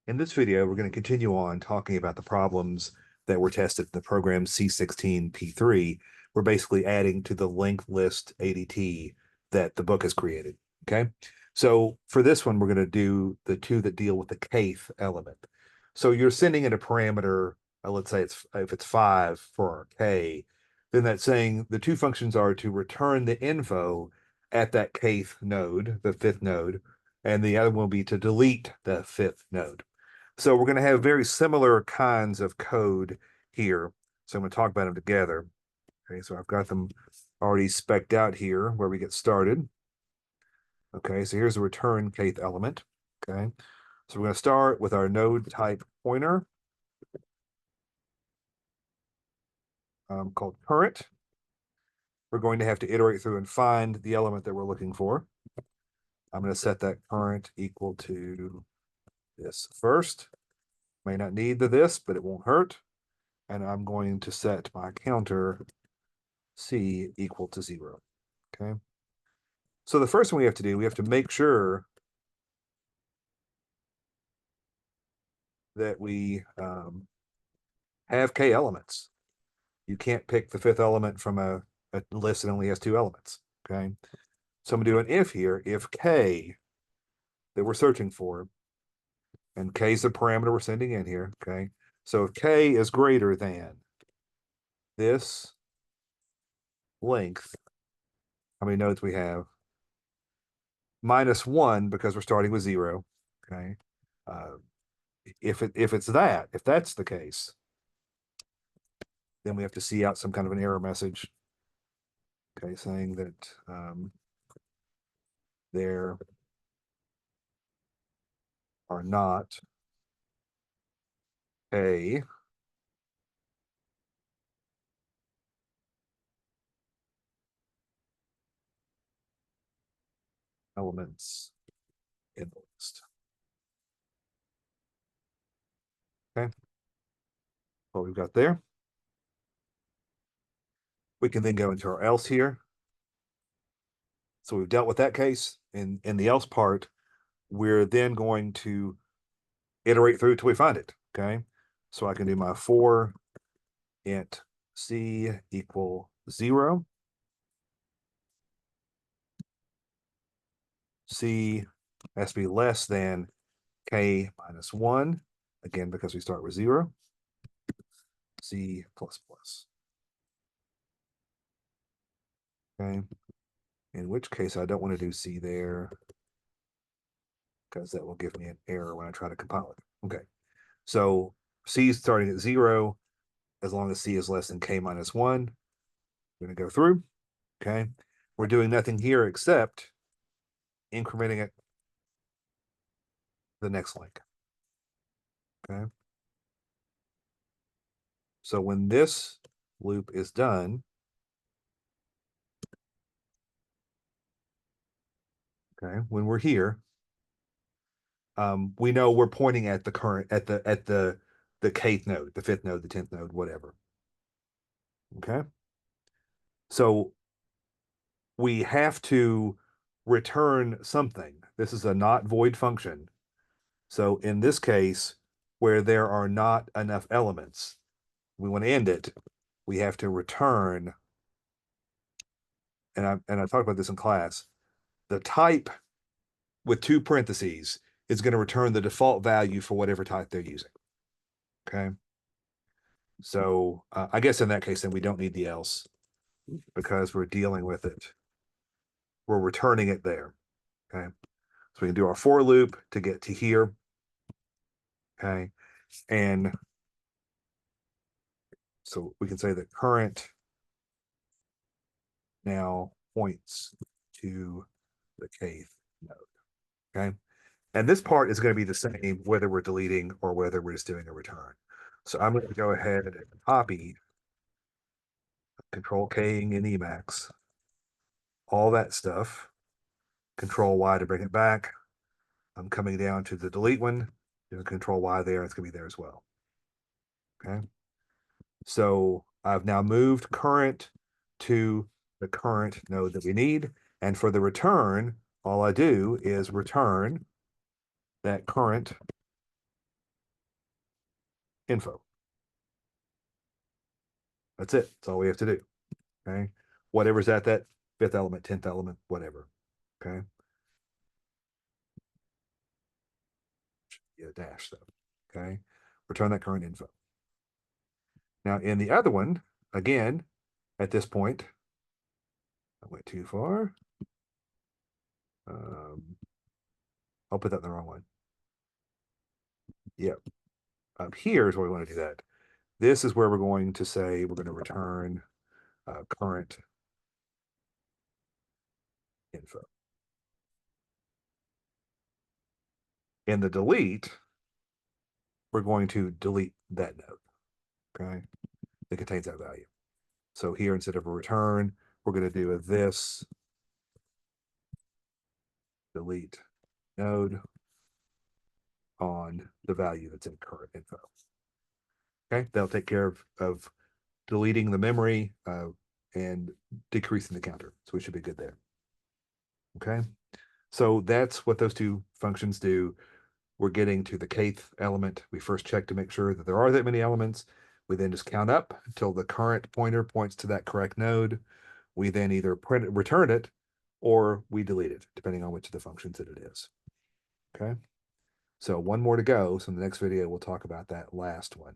In this video, we're going to continue on talking about the problems that were tested in the program C16P3. We're basically adding to the linked list ADT that the book has created. Okay. So for this one, we're going to do the two that deal with the kth element. So you're sending in a parameter, let's say if it's 5 for our k, then that's saying the two functions are to return the info at that kth node, the fifth node, and the other one will be to delete the fifth node. So we're going to have very similar kinds of code here. So I'm going to talk about them together. Okay, so I've got them already specced out here where we get started. Okay, so here's the return kth element. Okay, so we're going to start with our node type pointer called current. We're going to have to iterate through and find the element that we're looking for. I'm going to set that current equal to this first. May not need this, but it won't hurt. And I'm going to set my counter C equal to 0. Okay. So the first thing we have to do, we have to make sure that we have k elements. You can't pick the fifth element from a list that only has 2 elements. Okay. So I'm going to do an if here. If k that we're searching for, and k is the parameter we're sending in here. Okay. So if k is greater than this length, how many nodes we have? -1 because we're starting with 0. Okay. If that's the case, then we have to see out some kind of an error message. Okay, saying that there are not a elements in the list. Okay, what we've got there. We can then go into our else here. So we've dealt with that case. In the else part, we're then going to iterate through till we find it. Okay, so I can do my for int c equal 0. C has to be less than k minus 1, again, because we start with 0. C plus plus. Okay, in which case I don't want to do C there because that will give me an error when I try to compile it. Okay, so C is starting at 0 as long as C is less than k minus 1. We're going to go through. Okay, we're doing nothing here except incrementing it the next link. Okay, so when this loop is done, okay, when we're here, we know we're pointing at the current at the kth node, the fifth node, the 10th node, whatever. Okay, so we have to return something. This is a not void function. So in this case, where there are not enough elements, we want to end it, we have to return, and I talked about this in class, the type with 2 parentheses is going to return the default value for whatever type they're using. Okay. So I guess in that case, then we don't need the else because we're dealing with it. We're returning it there. Okay. So we can do our for loop to get to here. Okay. And so we can say that current now points to the kth node. Okay. And this part is going to be the same whether we're deleting or whether we're just doing a return. So I'm going to go ahead and copy Control K and Emacs, all that stuff, Control Y to bring it back. I'm coming down to the delete one, doing Control Y there, it's going to be there as well. Okay. So I've now moved current to the current node that we need. And for the return, all I do is return that current info. That's it. That's all we have to do. Okay. Whatever's at that fifth element, 10th element, whatever. Okay. Yeah, dash though. Okay. Return that current info. Now in the other one, again, at this point, I went too far. I'll put that in the wrong one. Yep. Up here is where we want to do that. This is where we're going to say we're going to return current info. In the delete, we're going to delete that node, okay? That contains that value. So here, instead of a return, we're going to do a this delete node on the value that's in current info. Okay, that'll take care of deleting the memory and decreasing the counter. So we should be good there. Okay, so that's what those two functions do. We're getting to the kth element. We first check to make sure that there are that many elements. We then just count up until the current pointer points to that correct node. We then either return it or we delete it, depending on which of the functions that it is. Okay, so one more to go. So in the next video, we'll talk about that last one.